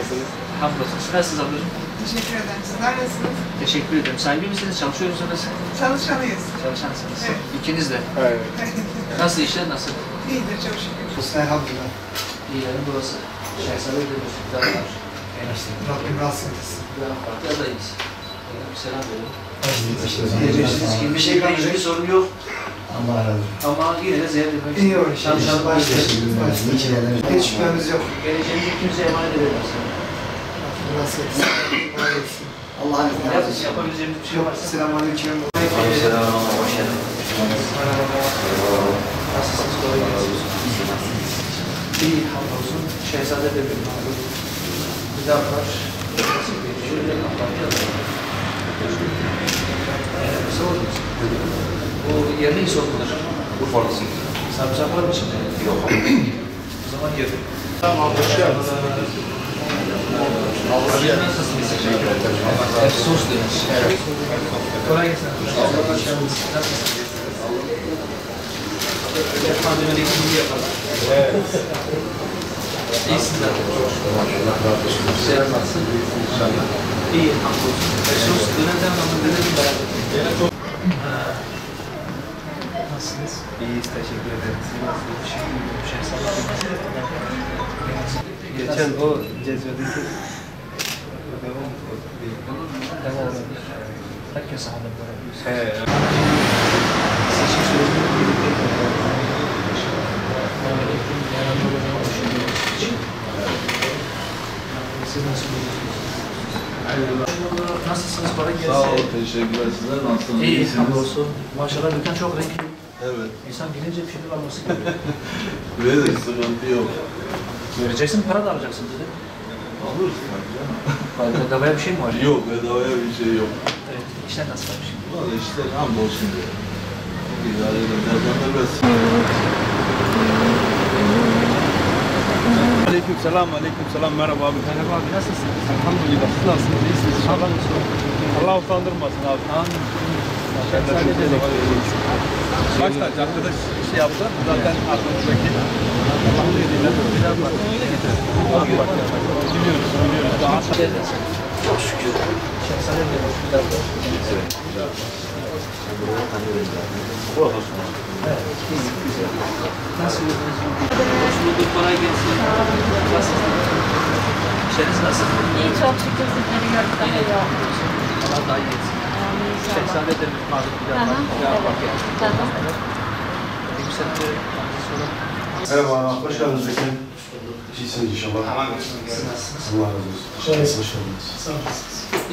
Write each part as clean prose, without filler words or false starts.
nasılsınız? Hamdolsun. Siz nasılsınız ablacığım? Teşekkür ederim. Sizler nasılsınız? Teşekkür ederim. Sahibi misiniz? Çalışıyor musunuz? Çalışanıyız. Çalışansınız. Evet. İkiniz de. Evet. Nasıl işler? Nasıl? İyidir çok şükür. Elhamdülillah. İyi yani burası. Şehzade de müftüler var. Rabbim razı eylesin. Daha farklı adayız. Selam verin. Teşekkür Gecesiniz ki bir şeyden hiçbir sorun yok. Allah razı olsun. Ama yine de ziyaret etmek İyi olur. Çalışan Hiç şüphemiz yok. geleceğinizi kimseye emanet edemez. Rabbim razı eylesin. Razı olsun. Allah'ın izniyle. Yapabileceğimiz bir şey varsa. Selamünaleyküm. Selam. Hoş geldin. Nasılsınız? Kolay gelsin. İyi, hamdolsun. Şehzade de bir malum. Bir daha var. Şöyle kapatacağız. Sorunuz. Bu yerli isot mudur? Urfalısın. Sarımsak var mı içinde? Yok. O zaman yerim. Tamam, hoş geldiniz. Nasılsınız? Teşekkür ederim. Sos diyoruz. Evet. Kolay gelsin. Nasılsınız? Malzemeleri gibi yapalım. Evet. İyisiniz zaten. Selam nasılsın? İnşallah. İyi, hamdolsun. Sos dönemden ama dönelim beraber. Nasılsınız? İyiyiz, teşekkür ederim. Siz nasılsınız? Geçen o cezvedeki herkes sahada bırakıyor. Evet. Seçim sürecinde birlikte yararlı olacağını düşünüyoruz için. Siz nasıl buluyorsunuz? Nasılsınız? Kolay gelsin. Sağ olun, teşekkürler. Sizler nasılsınız? İyi, İyisiniz? hamdolsun. Maşallah dükkan çok renkli. Evet. İnsan gelince bir şeyler alması gerekiyor. Böyle de sıkıntı yok. Vereceksin, para da alacaksın dedi. Alırız tabii canım. Bedavaya bir şey mi var? Yok, bedavaya bir şey yok. Evet, işler nasıl bir şey? Valla işte hamdolsun diye. İdare edelim. Yazanlar biraz. Aleykümselam, aleykümselam. Merhaba abi. Merhaba abi, nasılsınız? Elhamdülillah. Siz nasılsınız? İyisiniz inşallah. Allah utandırmasın abi. Amin. Başta arkadaş şey yaptı. Zaten aklımızdaki Allah'ın izniyle biraz var. Biliyoruz. Daha Çok şükür. Şehzade de biraz da. Evet, güzel. Nasıl yolunuz? Hoş bulduk, kolay gelsin. Nasılsınız? İşleriniz nasıl? İyi çok şükür sizleri gördük daha iyi oldu. Allah daha iyi etsin. Şehzade de malum bir daha var. Bir daha bak yani. Tamam. Yükseltti. Merhaba, hoş geldiniz Bekir. İyisiniz inşallah. Siz nasılsınız? Allah razı olsun. Hoş geldiniz.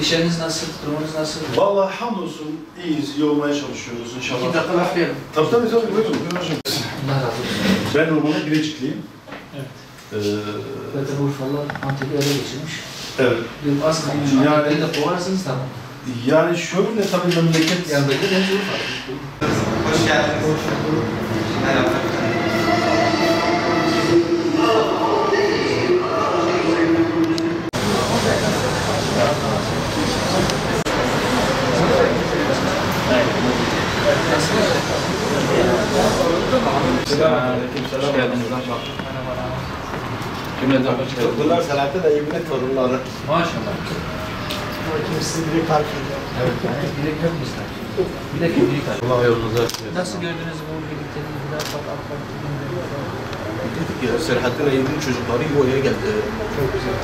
İşleriniz nasıl? Durumunuz nasıl? Vallahi hamdolsun, iyiyiz, iyi olmaya çalışıyoruz İki inşallah. dakika laflayalım. Tabii buyurun, buyurun hocam. Allah razı olsun. Ben normalde Bilecik'liyim. Evet. Ee, Zaten Urfalılar Antep'i ele geçirmiş. evet. Az kalmış. Yani- Antep'i de kovarsınız tamam. Yani şöyle tabii memleket... Yanındaki de Urfa. Hoş geldiniz. Merhaba. Hoş geldiniz. Cümleden hoş geldiniz. Bunlar Selahattin Eyyubi'nin torunları. Maşallah. Sizi direkt tarif ediyorum. Evet. Bilek yok mu ister? Bilek yok, bilek var. Allah yolunuzu açık etsin. Nasıl gördünüz bu birlikteliği? Biraz bak AK Dedik ya, Selahattin Eyyubi'nin çocukları buraya geldi. Çok güzel.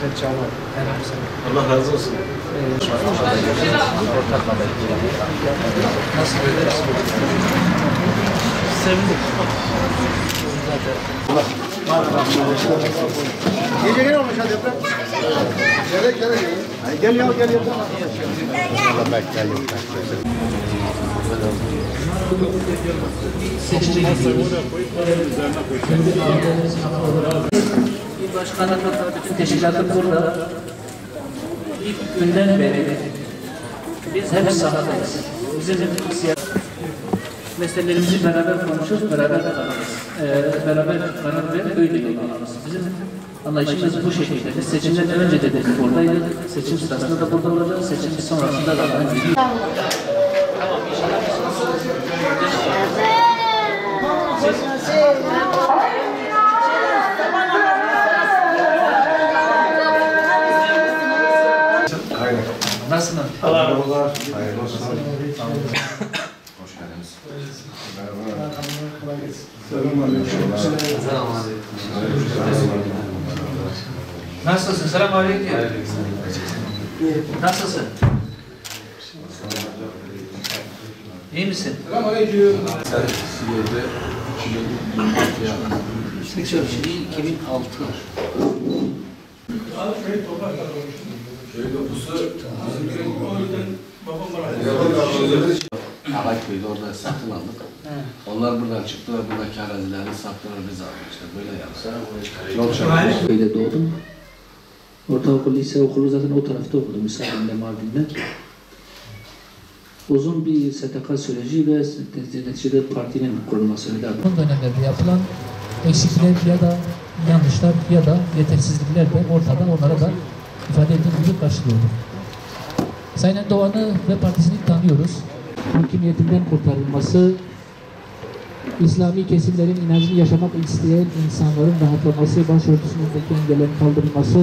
Sen çağlar. Allah razı olsun. Nasıl gördünüz? Sevindik. Gece gene olmuş ha deprem. Gel ya gel ya. İl başkanlıkla bütün teşkilatımız burada. İlk günden beri biz hep sahadayız. Bizim meselelerimizi beraber konuşuyoruz, beraber beraber karar verip öyle yollanırız. Bizim anlayışımız bu şekilde. Biz seçimden önce de dedik buradaydık. Seçim sırasında da burada olacağız. Seçim sonrasında da aynı. Tamam inşallah. Siz Kolay gelsin. Nasılsın? Selamünaleyküm. Nasılsın? İyi misin? Selamünaleyküm. Siyer'de 2006. Ağaçköy'de orada satın aldık. Onlar buradan çıktılar, buradaki arazilerini sattılar, biz aldık işte böyle yaptık. Yol çarptı. Köyde doğdum. Ortaokul, lise okulu zaten o tarafta okudum, Müsaadem'de, Mardin'de. Uzun bir STK süreci ve neticede partinin kurulması öyle. Son dönemlerde yapılan eksikler ya da yanlışlar ya da yetersizlikler de ortada, onlara da ifade ettiğim gibi karşılıyoruz. Sayın Erdoğan'ı ve partisini tanıyoruz. Hakimiyetinden kurtarılması, İslami kesimlerin inancını yaşamak isteyen insanların rahatlaması, başörtüsündeki engellerin kaldırılması,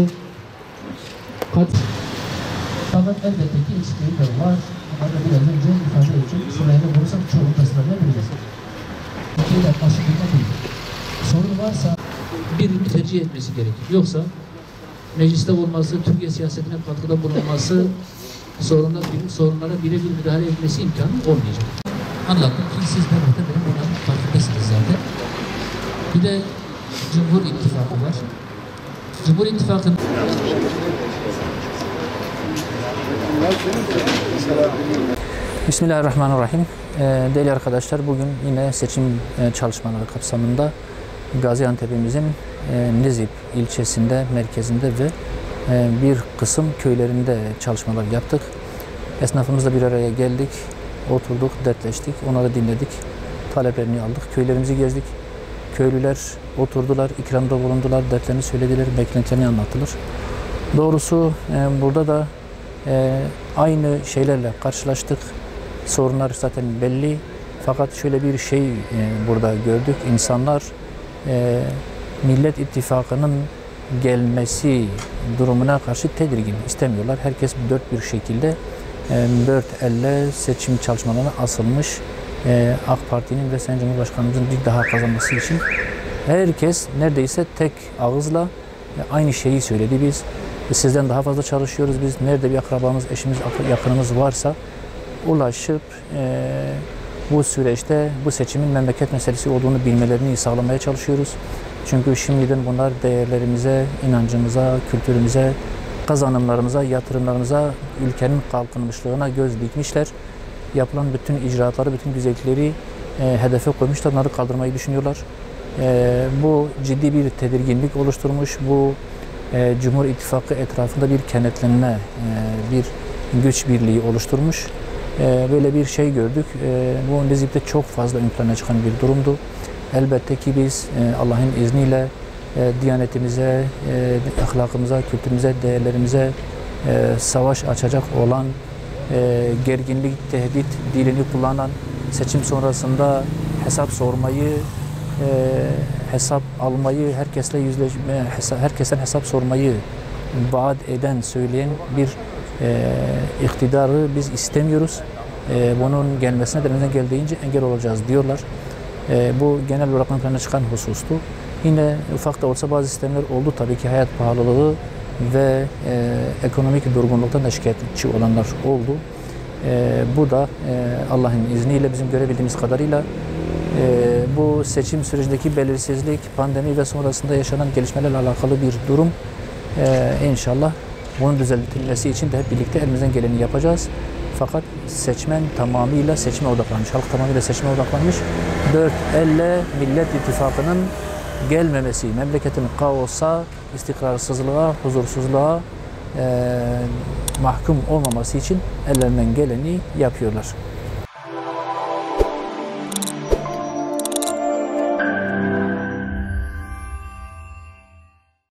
fakat elbette ki eksiklikler var. Bunları da biraz önce ifade edeceğim. Sırayla vurursam çoğu da sıralayabiliriz. Türkiye'de aşırı değil. Sorun varsa birini tercih etmesi gerekir. Yoksa mecliste olması, Türkiye siyasetine katkıda bulunması, sorunlara birebir müdahale etmesi imkanı olmayacak. Anlattım ki siz de muhtemelen bunların farkındasınız zaten. Bir de Cumhur İttifakı var. Cumhur İttifakı'nın Bismillahirrahmanirrahim. Değerli arkadaşlar, bugün yine seçim çalışmaları kapsamında Gaziantep'imizin Nizip ilçesinde, merkezinde ve bir kısım köylerinde çalışmalar yaptık. Esnafımızla bir araya geldik, oturduk, dertleştik, onları dinledik, taleplerini aldık, köylerimizi gezdik. Köylüler oturdular, ikramda bulundular, dertlerini söylediler, beklentilerini anlattılar. Doğrusu burada da aynı şeylerle karşılaştık. Sorunlar zaten belli. Fakat şöyle bir şey burada gördük. İnsanlar Millet İttifakı'nın gelmesi durumuna karşı tedirgin, istemiyorlar. Herkes dört bir şekilde dört elle seçim çalışmalarına asılmış. AK Parti'nin ve Sayın Cumhurbaşkanımızın bir daha kazanması için herkes neredeyse tek ağızla aynı şeyi söyledi. Biz sizden daha fazla çalışıyoruz. Biz nerede bir akrabamız, eşimiz, yakınımız varsa ulaşıp bu süreçte bu seçimin memleket meselesi olduğunu bilmelerini sağlamaya çalışıyoruz. Çünkü şimdiden bunlar değerlerimize, inancımıza, kültürümüze, kazanımlarımıza, yatırımlarımıza, ülkenin kalkınmışlığına göz dikmişler. Yapılan bütün icraatları, bütün güzellikleri hedefe koymuşlar. Bunları kaldırmayı düşünüyorlar. Bu ciddi bir tedirginlik oluşturmuş. Bu Cumhur İttifakı etrafında bir kenetlenme, bir güç birliği oluşturmuş. Böyle bir şey gördük. Bu Nizip'te çok fazla ön plana çıkan bir durumdu. Elbette ki biz Allah'ın izniyle diyanetimize, ahlakımıza, kültürümüze, değerlerimize savaş açacak olan, gerginlik, tehdit dilini kullanan, seçim sonrasında hesap sormayı, hesap almayı, herkesle yüzleşme, herkesten hesap sormayı vaat eden, söyleyen bir iktidarı biz istemiyoruz. Bunun gelmesine de elimizden geldiğince engel olacağız diyorlar. Bu genel olarak ön plana çıkan husustu. Yine ufak da olsa bazı sistemler oldu tabii ki, hayat pahalılığı ve ekonomik durgunluktan da şikayetçi olanlar oldu. Bu da Allah'ın izniyle bizim görebildiğimiz kadarıyla bu seçim sürecindeki belirsizlik, pandemi ve sonrasında yaşanan gelişmelerle alakalı bir durum. İnşallah bunun düzeltilmesi için de hep birlikte elimizden geleni yapacağız. Fakat seçmen tamamıyla seçime odaklanmış, halk tamamıyla seçime odaklanmış. Dört elle Millet İttifakı'nın gelmemesi, memleketin kaosa, istikrarsızlığa, huzursuzluğa mahkum olmaması için ellerinden geleni yapıyorlar.